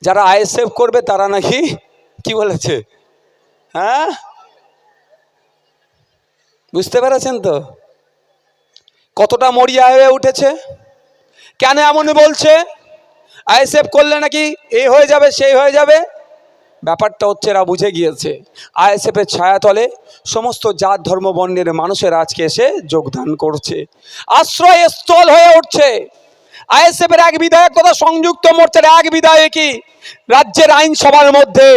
যারা আইএসএফ করবে তারা নাকি কি বলেছে? হ্যাঁ, বুঝতে পেরেছেন তো কতটা মরিয়া হয়ে উঠেছে? কেন এমন বলছে? আইএসএফ করলে নাকি এই হয়ে যাবে সেই হয়ে যাবে। ব্যাপারটা হচ্ছে এরা বুঝে গিয়েছে আইএসএফের ছায়াতলে সমস্ত জাত ধর্ম বর্ণের মানুষের আজকে এসে যোগদান করছে, আশ্রয়স্থল হয়ে উঠছে। আইএসএফের এক বিধায়ক তথা সংযুক্ত মোর্চার এক বিধায়কই রাজ্যের আইনসভার মধ্যে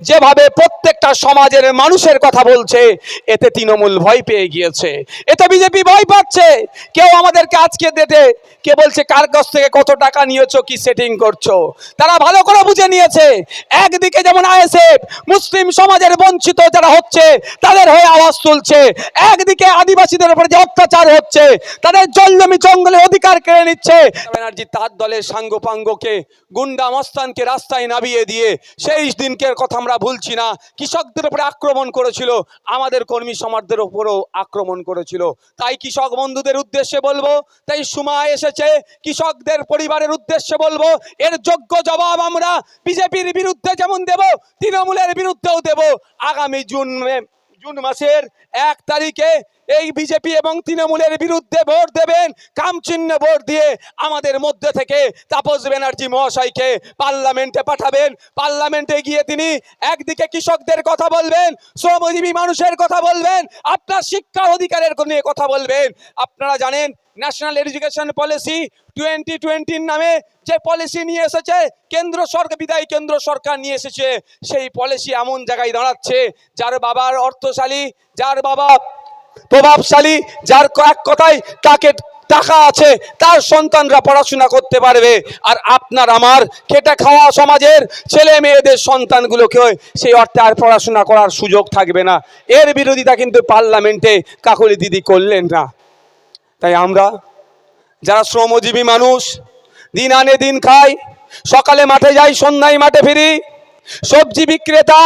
যেভাবে প্রত্যেকটা সমাজের মানুষের কথা বলছে, এতে তৃণমূল ভয় পেয়ে গিয়েছে, এতে বিজেপি ভয় পাচ্ছে। কেউ আমাদেরকে আজকে ডেটে কে বলছে কার কাছ থেকে কত টাকা নিয়েছো, কি সেটিং করছো, তারা ভালো করে বুঝে নিয়েছে। একদিকে যেমন আইএসএফ মুসলিম সমাজের বঞ্চিত যারা হচ্ছে তাদের হয়ে আওয়াজ তুলছে, একদিকে আদিবাসীদের উপরে যে অত্যাচার হচ্ছে, তাদের জমি জঙ্গলের অধিকার কেড়ে নিচ্ছে, ব্যানার্জি তার দলের সাঙ্গপাঙ্গকে গুন্ডা মস্তানকে রাস্তায় নামিয়ে দিয়ে সেই দিনকের কথা আমরা ভুলছি না। কৃষকদের উপরে আক্রমণ করেছিল, আমাদের কর্মী সমাজদের উপরেও আক্রমণ করেছিল। তাই কৃষক বন্ধুদের উদ্দেশ্যে বলবো, তাই সময় এসেছে কৃষকদের পরিবারের উদ্দেশ্যে বলবো, এর যোগ্য জবাব আমরা বিজেপির বিরুদ্ধে যেমন দেব, তৃণমূলের বিরুদ্ধেও দেব। আগামী জুন মাসের 1 তারিখে এই বিজেপি এবং তৃণমূলের বিরুদ্ধে ভোট দেবেন, কামচিহ্ন ভোট দিয়ে আমাদের মধ্যে থেকে তাপস ব্যানার্জি মহাশয়কে পার্লামেন্টে পাঠাবেন। পার্লামেন্টে গিয়ে তিনি একদিকে কৃষকদের কথা বলবেন, শ্রমজীবী মানুষের কথা বলবেন, আপনার শিক্ষার অধিকারের নিয়ে কথা বলবেন। আপনারা জানেন ন্যাশনাল এডুকেশন পলিসি 2020 নামে যে পলিসি নিয়ে এসেছে কেন্দ্র সরকার, বিদায়ী কেন্দ্র সরকার নিয়ে এসেছে, সেই পলিসি এমন জায়গায় দাঁড়াচ্ছে যার বাবার অর্থশালী, যার বাবা প্রভাবশালী, যার এক কথায় তাকে টাকা আছে, তার সন্তানরা পড়াশোনা করতে পারবে, আর আপনার আমার খেটে খাওয়া সমাজের ছেলে মেয়েদের সন্তানগুলোকে সেই অর্থে আর পড়াশোনা করার সুযোগ থাকবে না। এর বিরোধিতা কিন্তু পার্লামেন্টে কাকলি দিদি করলেন না। তাই আমরা যারা শ্রমজীবী মানুষ, দিন আনে দিন খাই, সকালে মাঠে যাই সন্ধ্যায় মাঠে ফিরি, সবজি বিক্রেতা,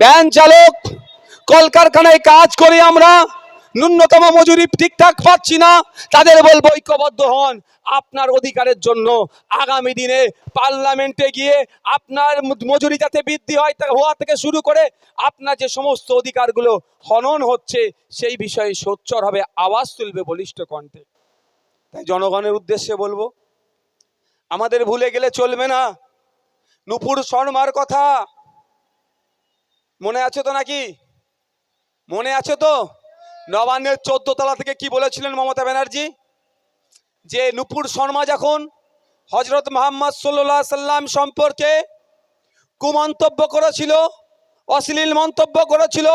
ভ্যান চালক, কলকারখানায় কাজ করি, আমরা ন্যূনতম মজুরি ঠিকঠাক পাচ্ছি না, তাদের বলবো ঐক্যবদ্ধ হন আপনার অধিকারের জন্য। আগামী দিনে পার্লামেন্টে গিয়ে আপনার মজুরি যাতে বৃদ্ধি হয় হওয়া থেকে শুরু করে আপনার যে সমস্ত অধিকারগুলো হনন হচ্ছে সেই বিষয়ে সোচ্চারভাবে আওয়াজ তুলবে বলিষ্ঠ কণ্ঠে। তাই জনগণের উদ্দেশ্যে বলবো, আমাদের ভুলে গেলে চলবে না। নুপুর শর্মার কথা মনে আছে তো নাকি? মনে আছে তো নবান্নের 14 তলা থেকে কি বলেছিলেন মমতা ব্যানার্জি? যে নুপুর শর্মা যখন হজরত মুহাম্মদ সাল্লাল্লাহু আলাইহি সাল্লাম সম্পর্কে কুমন্তব্য করেছিল, অশ্লীল মন্তব্য করেছিল,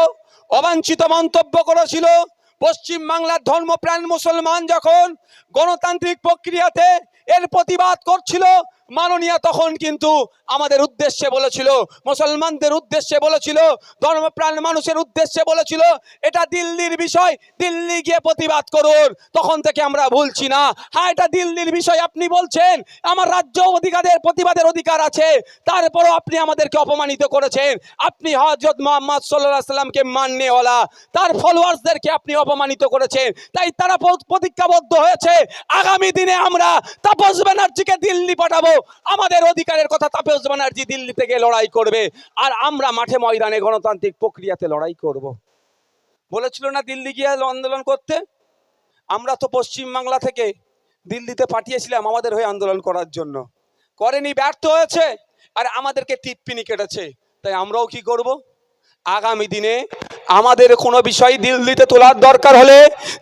অবাঞ্ছিত মন্তব্য করেছিল, পশ্চিম বাংলার ধর্মপ্রাণ মুসলমান যখন গণতান্ত্রিক প্রক্রিয়াতে এর প্রতিবাদ করছিল, মাননীয়া তখন কিন্তু আমাদের উদ্দেশ্যে বলেছিল, মুসলমানদের উদ্দেশ্যে বলেছিল, ধর্মপ্রাণ মানুষের উদ্দেশ্যে বলেছিল, এটা দিল্লির বিষয়, দিল্লি গিয়ে প্রতিবাদ করুন। তখন থেকে আমরা ভুলছি না। হ্যাঁ, এটা দিল্লির বিষয় আপনি বলছেন, আমার রাজ্য প্রতিবাদের অধিকার আছে, তারপরও আপনি আমাদেরকে অপমানিত করেছেন। আপনি হযরত মুহাম্মদ সাল্লাল্লাহু আলাইহি সাল্লামকে মাননেওয়ালা তার ফলোয়ার্সদেরকে আপনি অপমানিত করেছেন। তাই তারা প্রতিজ্ঞাবদ্ধ হয়েছে আগামী দিনে আমরা তাপস ব্যানার্জিকে দিল্লি পাঠাবো। আমাদের অধিকারের কথা তাপস ব্যানার্জি দিল্লি থেকে লড়াই করবে, আর আমরা মাঠে ময়দানে গণতান্ত্রিক প্রক্রিয়াতে লড়াই করব। বলেছিল না দিল্লি গিয়ে আন্দোলন করতে? আমরা তো পশ্চিম বাংলা থেকে দিল্লিতে পাঠিয়েছিলাম আমাদের হয়ে আন্দোলন করার জন্য, করেনি, ব্যর্থ হয়েছে, আর আমাদেরকে টিপ্পিনি কেটেছে। তাই আমরাও কি করব? আগামী দিনে আমাদের কোনো বিষয় দিল্লিতে তোলার দরকার হলে,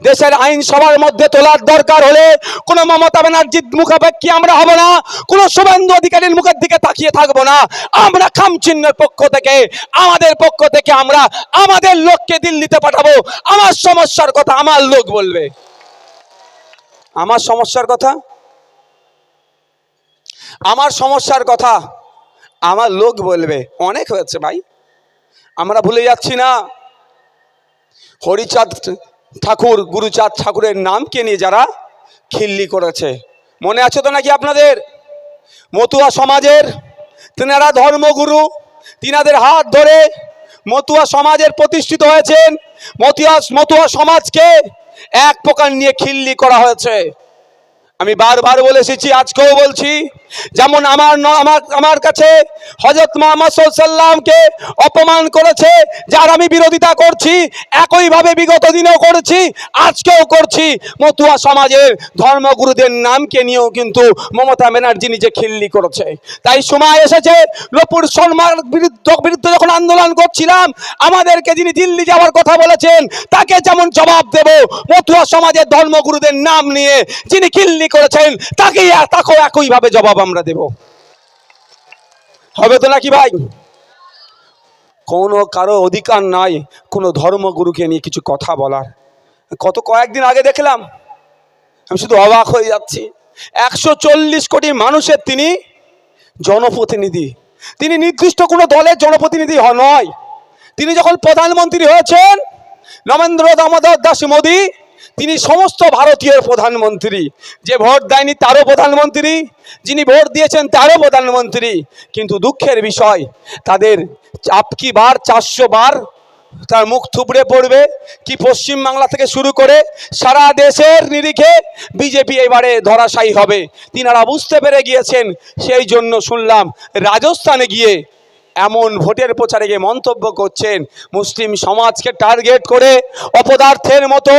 দেশের আইনসভার মধ্যে তোলার দরকার হলে, কোনো মমতা ব্যানার্জির মুখাপেক্ষী আমরা হব না, কোনো শুভেন্দু অধিকারীর মুখের দিকে তাকিয়ে থাকবো না। আমরা খামচিহ্নের পক্ষ থেকে, আমাদের পক্ষ থেকে আমরা আমাদের লোককে দিল্লিতে পাঠাবো। আমার সমস্যার কথা আমার লোক বলবে, আমার সমস্যার কথা, আমার সমস্যার কথা আমার লোক বলবে। অনেক হয়েছে ভাই, আমরা ভুলে যাচ্ছি না হরিচাঁদ ঠাকুর, গুরুচাঁদ ঠাকুরের নামকে নিয়ে যারা খিল্লি করেছে। মনে আছে তো নাকি আপনাদের? মতুয়া সমাজের তেনারা ধর্মগুরু, তিনাদের হাত ধরে মতুয়া সমাজের প্রতিষ্ঠিত হয়েছেন। মতুয়া সমাজকে এক প্রকার নিয়ে খিল্লি করা হয়েছে। আমি বারবার বলে এসেছি, আজকেও বলছি, যেমন আমার কাছে হযরত মুহাম্মদ সাল্লাল্লাহু আলাইহি সাল্লামকে অপমান করেছে, যার আমি বিরোধিতা করছি, একইভাবে বিগত দিনেও করেছি, আজকেও করছি। মতুয়া সমাজের ধর্মগুরুদের নামকে নিয়েও কিন্তু মমতা ব্যানার্জি নিজে খিল্লি করেছে। তাই সময় এসেছে, নূপুর শর্মার বিরুদ্ধে যখন আন্দোলন করছিলাম, আমাদেরকে যিনি দিল্লি যাওয়ার কথা বলেছেন, তাকে যেমন জবাব দেব, মতুয়া সমাজের ধর্মগুরুদের নাম নিয়ে যিনি খিল্লি করেছেন, তাকেও একইভাবে জবাব আমরা দেব। হবে তো নাকি ভাই? কোনো কারো অধিকার নাই কোনো ধর্মগুরুকে নিয়ে কিছু কথা বলার। কয়েকদিন আগে দেখলাম, আমি শুধু অবাক হয়ে যাচ্ছি, 140 কোটি মানুষের তিনি জনপ্রতিনিধি। তিনি নির্দিষ্ট কোনো দলের জনপ্রতিনিধি নয়। তিনি যখন প্রধানমন্ত্রী হয়েছেন, নরেন্দ্র দামোদর দাস মোদী, তিনি সমস্ত ভারতীয় প্রধানমন্ত্রী। যে ভোট দেয়নি তারও প্রধানমন্ত্রী, যিনি ভোট দিয়েছেন তারও প্রধানমন্ত্রী। কিন্তু দুঃখের বিষয়, তাদের আপকি বার 400 বার তার মুখ থুবড়ে পড়বে। কি পশ্চিমবাংলা থেকে শুরু করে সারা দেশের নিরিখে বিজেপি এবারে ধরাশায়ী হবে, তিনারা বুঝতে পেরে গিয়েছেন। সেই জন্য শুনলাম রাজস্থানে গিয়ে এমন ভোটের প্রচারে গিয়ে মন্তব্য করছেন, মুসলিম সমাজকে টার্গেট করে অপদার্থের মতো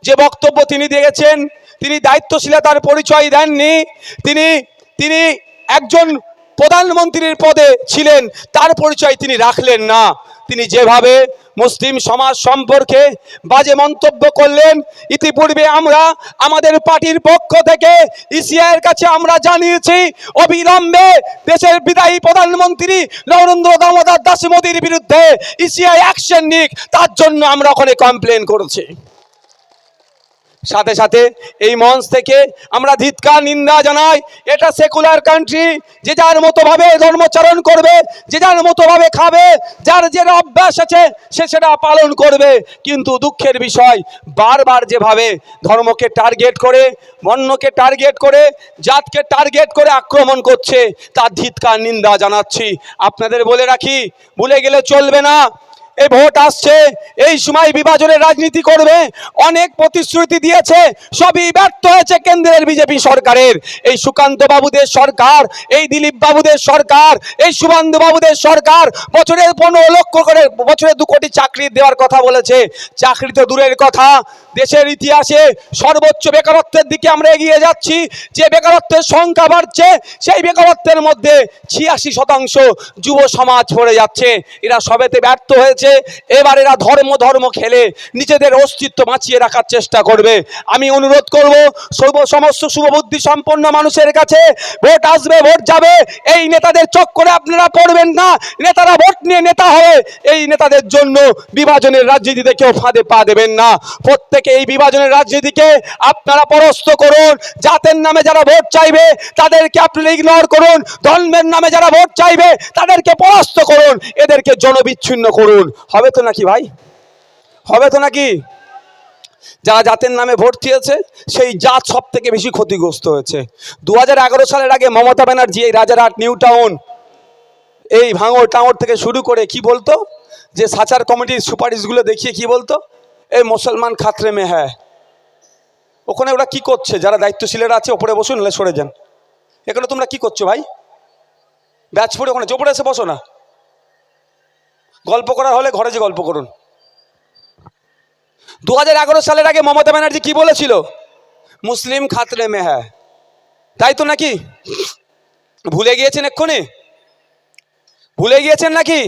যে বক্তব্য তিনি দিয়েছেন, তিনি দায়িত্বশীলতার পরিচয় দেননি। তিনি একজন প্রধানমন্ত্রীর পদে ছিলেন, তার পরিচয় তিনি রাখলেন না। তিনি যেভাবে মুসলিম সমাজ সম্পর্কে বাজে মন্তব্য করলেন, ইতিপূর্বে আমরা আমাদের পার্টির পক্ষ থেকে ইসিআইয়ের কাছে আমরা জানিয়েছি, অবিলম্বে দেশের বিদায়ী প্রধানমন্ত্রী নরেন্দ্র দামোদর দাস মোদীর বিরুদ্ধে ইসিআই অ্যাকশন নিক, তার জন্য আমরা ওখানে কমপ্লেন করেছি। সাথে সাথে এই মঞ্চ থেকে আমরা ধিক্কার নিন্দা জানাই। এটা সেকুলার কান্ট্রি, যে যার মতোভাবে ধর্মচারণ করবে, যে যার মতোভাবে খাবে, যার যেটা অভ্যাস আছে সে সেটা পালন করবে। কিন্তু দুঃখের বিষয়, বারবার যেভাবে ধর্মকে টার্গেট করে, বর্ণকে টার্গেট করে, জাতকে টার্গেট করে আক্রমণ করছে, তার ধিক্কার নিন্দা জানাচ্ছি। আপনাদের বলে রাখি, ভুলে গেলে চলবে না, এই ভোট আসছে, এই সময় বিভাজনের রাজনীতি করবে। অনেক প্রতিশ্রুতি দিয়েছে, সবই ব্যর্থ হয়েছে কেন্দ্রের বিজেপি সরকারের। এই সুকান্ত বাবুদের সরকার, এই দিলীপ বাবুদের সরকার, এই শুভেন্দু বাবুদের সরকার বছরে 15 লক্ষ করে, বছরে 2 কোটি চাকরি দেওয়ার কথা বলেছে। চাকরি তো দূরের কথা, দেশের ইতিহাসে সর্বোচ্চ বেকারত্বের দিকে আমরা এগিয়ে যাচ্ছি। যে বেকারত্বের সংখ্যা বাড়ছে, সেই বেকারত্বের মধ্যে 86% যুব সমাজ পড়ে যাচ্ছে। এরা সবেতে ব্যর্থ হয়েছে। এবার এরা ধর্ম খেলে নিজেদের অস্তিত্ব বাঁচিয়ে রাখার চেষ্টা করবে। আমি অনুরোধ করব সমস্ত শুভবুদ্ধি সম্পন্ন মানুষের কাছে, ভোট আসবে, ভোট যাবে, এই নেতাদের চক্করে আপনারা পড়বেন না। নেতারা ভোট নিয়ে নেতা হবে, এই নেতাদের জন্য বিভাজনের রাজনীতিতে কেউ ফাঁদে পা দেবেন না। প্রত্যেকে এই বিভাজনের রাজনীতিকে আপনারা পরাস্ত করুন। জাতের নামে যারা ভোট চাইবে তাদেরকে আপনারা ইগনোর করুন, ধর্মের নামে যারা ভোট চাইবে তাদেরকে পরাস্ত করুন, এদেরকে জনবিচ্ছিন্ন করুন। হবে তো নাকি ভাই? হবে তো নাকি? যারা জাতের নামে ভোট দিয়েছে, সেই জাত সব থেকে বেশি ক্ষতিগ্রস্ত হয়েছে। 2011 সালের আগে মমতা ব্যানার্জি এই রাজারহাট, নিউ টাউন, এই ভাঙড় টাঙড় থেকে শুরু করে কি বলতো, যে সাচার কমিটির সুপারিশগুলো দেখিয়ে কি বলতো, এই মুসলমান খাতরে মে হ্যাঁ। ওখানে ওরা কি করছে? যারা দায়িত্বশীলেরা আছে ওপরে বসুন, নাহলে সরে যান। এখানে তোমরা কি করছো ভাই? ব্যাচ পড়ে ওখানে জোপড়ে এসে বসো না। গল্প করার হলে ঘরে যে গল্প করুন। 2011 সালের আগে মমতা ব্যানার্জি কি বলেছিল? মুসলিম খাতরে মে হ্যাঁ, তাই তো নাকি? ভুলে গিয়েছেন এক্ষুনি? ভুলে গিয়েছেন নাকি?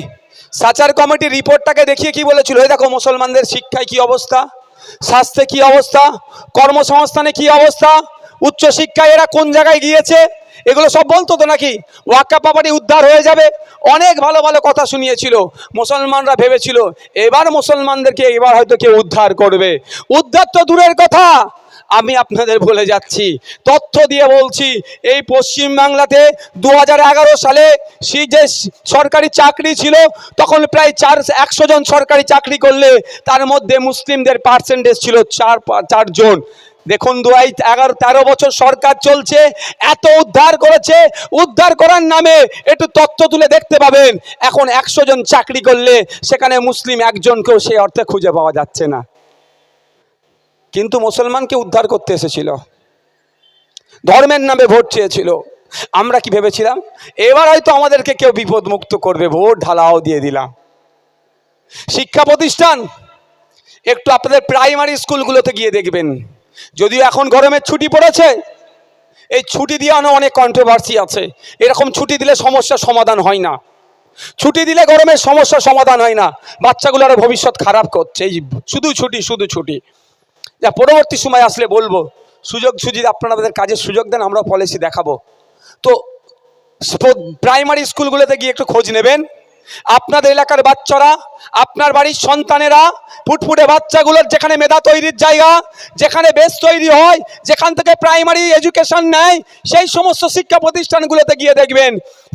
সাচার কমিটির রিপোর্টটাকে দেখিয়ে কি বলেছিল? এই দেখো মুসলমানদের শিক্ষায় কি অবস্থা, স্বাস্থ্যে কি অবস্থা, কর্মসংস্থানে কি অবস্থা, উচ্চশিক্ষায় এরা কোন জায়গায় গিয়েছে, এগুলো সব বলতো তো নাকি? ওয়াক্ফ প্রপার্টি উদ্ধার হয়ে যাবে, অনেক ভালো ভালো কথা শুনিয়েছিল। মুসলমানরা ভেবেছিল এবার মুসলমানদেরকে এবার হয়তো কেউ উদ্ধার করবে। উদ্ধার তো দূরের কথা, আমি আপনাদের বলে যাচ্ছি, তথ্য দিয়ে বলছি, এই পশ্চিমবাংলাতে 2011 সালে যে সরকারি চাকরি ছিল, তখন প্রায় 100 জন সরকারি চাকরি করলে তার মধ্যে মুসলিমদের পার্সেন্টেজ ছিল 4 জন। দেখুন 2013 বছর সরকার চলছে, এত উদ্ধার করেছে, উদ্ধার করার নামে একটু তথ্য তুলে দেখতে পাবেন, এখন 100 জন চাকরি করলে সেখানে মুসলিম একজনকেও সেই অর্থে খুঁজে পাওয়া যাচ্ছে না। কিন্তু মুসলমানকে উদ্ধার করতে এসেছিল, ধর্মের নামে ভোট চেয়েছিল। আমরা কি ভেবেছিলাম এবার হয়তো আমাদেরকে কেউ বিপদ মুক্ত করবে, ভোট ঢালাও দিয়ে দিলাম। শিক্ষা প্রতিষ্ঠান একটু আপনাদের প্রাইমারি স্কুলগুলোতে গিয়ে দেখবেন, যদিও এখন গরমের ছুটি পড়েছে, এই ছুটি দিয়ে অনেক কন্ট্রোভার্সি আছে। এরকম ছুটি দিলে সমস্যার সমাধান হয় না, ছুটি দিলে গরমের সমস্যার সমাধান হয় না, বাচ্চাগুলোর ভবিষ্যৎ খারাপ করছে। এই শুধু ছুটি যা পরবর্তী সময় আসলে বলবো, সুযোগ আপনারা আমাদের কাজের সুযোগ দেন, আমরা পলিসি দেখাবো। তো প্রাইমারি স্কুলগুলোতে গিয়ে একটু খোঁজ নেবেন, আপনাদের এলাকার বাচ্চারা, আপনার বাড়ির সন্তানেরা, ফুটফুটে বাচ্চাগুলোর যেখানে মেধা তৈরির জায়গা, যেখানে বেস তৈরি হয়, যেখান থেকে প্রাইমারি এডুকেশন নেয়, সেই সমস্ত শিক্ষা প্রতিষ্ঠানগুলোতে গিয়ে দেখবেন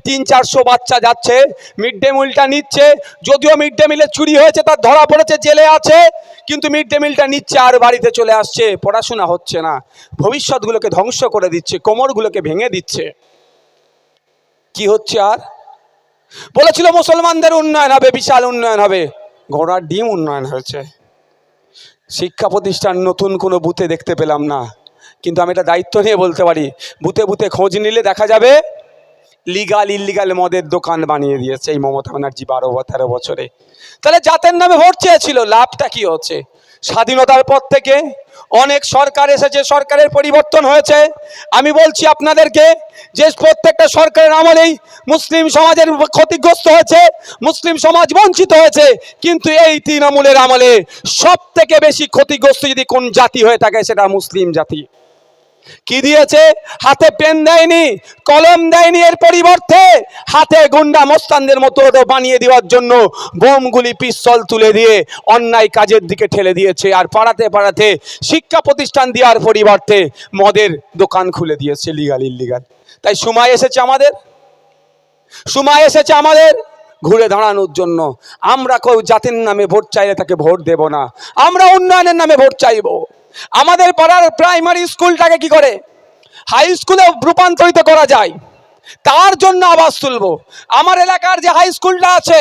300-400 বাচ্চা যাচ্ছে, মিড ডে মিলটা নিচ্ছে। যদিও মিড ডে মিলে চুরি হয়েছে, তার ধরা পড়েছে, জেলে আছে, কিন্তু মিড ডে মিলটা নিচ্ছে আর বাড়িতে চলে আসছে। পড়াশোনা হচ্ছে না, ভবিষ্যৎগুলোকে ধ্বংস করে দিচ্ছে, কোমরগুলোকে ভেঙে দিচ্ছে। কি হচ্ছে? আর বলেছিল মুসলমানদের উন্নয়ন হবে, বিশাল উন্নয়ন হবে, ঘোড়ার ডিম উন্নয়ন হয়েছে। শিক্ষা প্রতিষ্ঠান নতুন কোনো বুথে দেখতে পেলাম না, কিন্তু আমি এটা দায়িত্ব নিয়ে বলতে পারি, বুথে বুথে খোঁজ নিলে দেখা যাবে লিগাল ইল্লিগাল মদের দোকান বানিয়ে দিয়েছে এই মমতা ব্যানার্জি 12-13 বছরে। তাহলে জাতের নামে ভোট চেয়েছিল, লাভটা কি হচ্ছে? স্বাধীনতার পর থেকে অনেক সরকার এসেছে, সরকারের পরিবর্তন হয়েছে। আমি বলছি আপনাদেরকে যে প্রত্যেকটা সরকারের আমলেই মুসলিম সমাজের ক্ষতিগ্রস্ত হয়েছে, মুসলিম সমাজ বঞ্চিত হয়েছে, কিন্তু এই তৃণমূলের আমলে সব থেকে বেশি ক্ষতিগ্রস্ত যদি কোন জাতি হয়ে থাকে সেটা মুসলিম জাতি। কি দিয়েছে? হাতে পেন দেয়নি, কলম দেয়নি, এর পরিবর্তে হাতে গুন্ডা মস্তানদের মতো বানিয়ে দেওয়ার জন্য বোমগুলি পিস্তল তুলে দিয়ে অন্যায় কাজের দিকে ঠেলে দিয়েছে। আর পাড়াতে পাড়াতে শিক্ষা প্রতিষ্ঠান দেওয়ার পরিবর্তে মদের দোকান খুলে দিয়েছে, লিগাল ইল্লিগাল। তাই সময় এসেছে আমাদের ঘুরে দাঁড়ানোর জন্য। আমরা কেউ জাতির নামে ভোট চাইলে তাকে ভোট দেব না, আমরা উন্নয়নের নামে ভোট চাইব। আমাদের পাড়ার প্রাইমারি স্কুলটাকে কি করে হাই স্কুলে রূপান্তরিত করা যায় তার জন্য আওয়াজ তুলব। আমার এলাকার যে হাই স্কুলটা আছে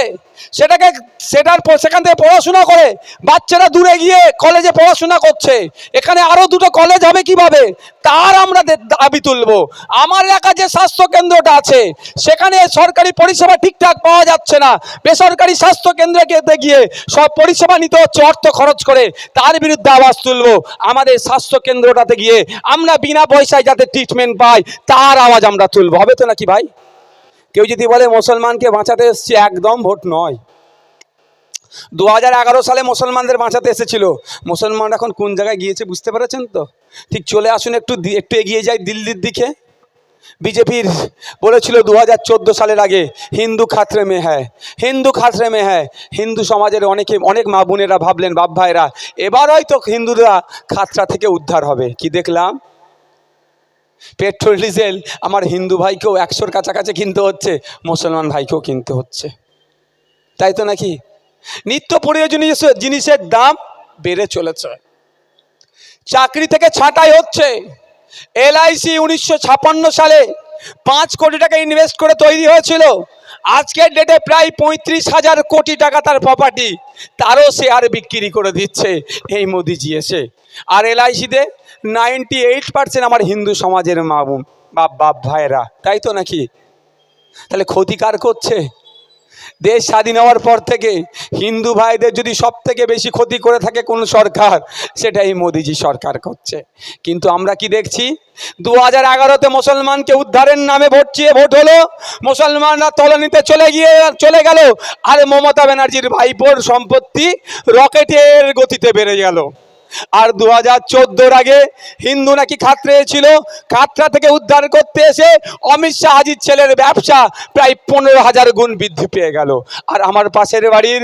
সেখান থেকে পড়াশোনা করে বাচ্চারা দূরে গিয়ে কলেজে পড়াশোনা করছে, এখানে আরো দুটো কলেজ হবে কিভাবে তার আমরা দাবি তুলব। আমার এলাকার যে স্বাস্থ্য কেন্দ্রটা আছে সেখানে সরকারি পরিষেবা ঠিকঠাক পাওয়া যাচ্ছে না, বেসরকারি স্বাস্থ্য কেন্দ্রে গিয়ে সব পরিষেবা নিতে হচ্ছে অর্থ খরচ করে, তার বিরুদ্ধে আওয়াজ তুলব। আমাদের স্বাস্থ্য কেন্দ্রটাতে গিয়ে আমরা বিনা পয়সায় যাতে ট্রিটমেন্ট পাই তার আওয়াজ আমরা তুলব। হবে তো নাকি ভাই? কেউ যদি বলে মুসলমানকে বাঁচাতে এসছে, একদম ভোট নয়। 2011 সালে মুসলমানদের বাঁচাতে এসেছিল, মুসলমান এখন কোন জায়গায় গিয়েছে বুঝতে পেরেছেন তো? ঠিক চলে আসুন, একটু এগিয়ে যাই দিল্লির দিকে। বিজেপির বলেছিল 2014 সালের আগে হিন্দু খাতরে মে হ্যায়, হিন্দু খাতরে মে হ্যায়। হিন্দু সমাজের অনেক মা বোনেরা ভাবলেন, বাপ ভাইরা, এবার হয়তো হিন্দুরা খাতরা থেকে উদ্ধার হবে। কি দেখলাম? পেট্রোল ডিজেল আমার হিন্দু ভাইকেও 100-র কাছাকাছি কিনতে হচ্ছে, মুসলমান ভাইকেও কিনতে হচ্ছে। তাই তো নাকি? নিত্য প্রয়োজনীয় জিনিসের দাম বেড়ে চলেছে, চাকরি থেকে ছাঁটাই হচ্ছে। LIC 1956 সালে 5 কোটি টাকা ইনভেস্ট করে তৈরি হয়েছিল, আজকের ডেটে প্রায় 35,000 কোটি টাকা তার প্রপার্টি, তারও শেয়ার বিক্রি করে দিচ্ছে এই মোদিজি এসে। আর LICতে 98% আমার হিন্দু সমাজের মা বোন বাপ ভাইরা। তাই তো নাকি? তাহলে ক্ষতিকার করছে। দেশ স্বাধীন হওয়ার পর থেকে হিন্দু ভাইদের যদি সব থেকে বেশি ক্ষতি করে থাকে কোন সরকার, সেটাই মোদিজি সরকার করছে। কিন্তু আমরা কি দেখছি? 2011-তে মুসলমানকে উদ্ধারের নামে ভোট হলো, মুসলমানরা তলানিতে চলে গেল, আর মমতা ব্যানার্জির ভাইপোর সম্পত্তি রকেটের গতিতে বেড়ে গেল। আর 2014-র আগে হিন্দু নাকি খাতরে ছিল, খাতরা থেকে উদ্ধার করতে এসে অমিত শাহ হাজির ছেলের ব্যবসা প্রায় 15,000 গুণ বৃদ্ধি পেয়ে গেল। আর আমার পাশের বাড়ির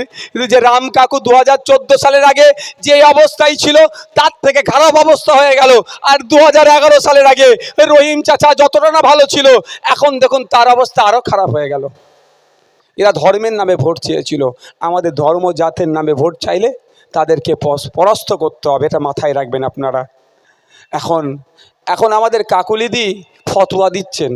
যে রাম কাকু 2014 সালের আগে যে অবস্থায় ছিল তার থেকে খারাপ অবস্থা হয়ে গেল। আর 2011 সালের আগে রহিম চাচা যতটা না ভালো ছিল, এখন দেখুন তার অবস্থা আরো খারাপ হয়ে গেল। এরা ধর্মের নামে ভোট চেয়েছিল, আমাদের ধর্ম জাতের নামে ভোট চাইলে তাদেরকে পরাস্ত করতে হবে, এটা মাথায় রাখবেন আপনারা। এখন আমাদের কাকুলিদি ফতোয়া দিচ্ছেন,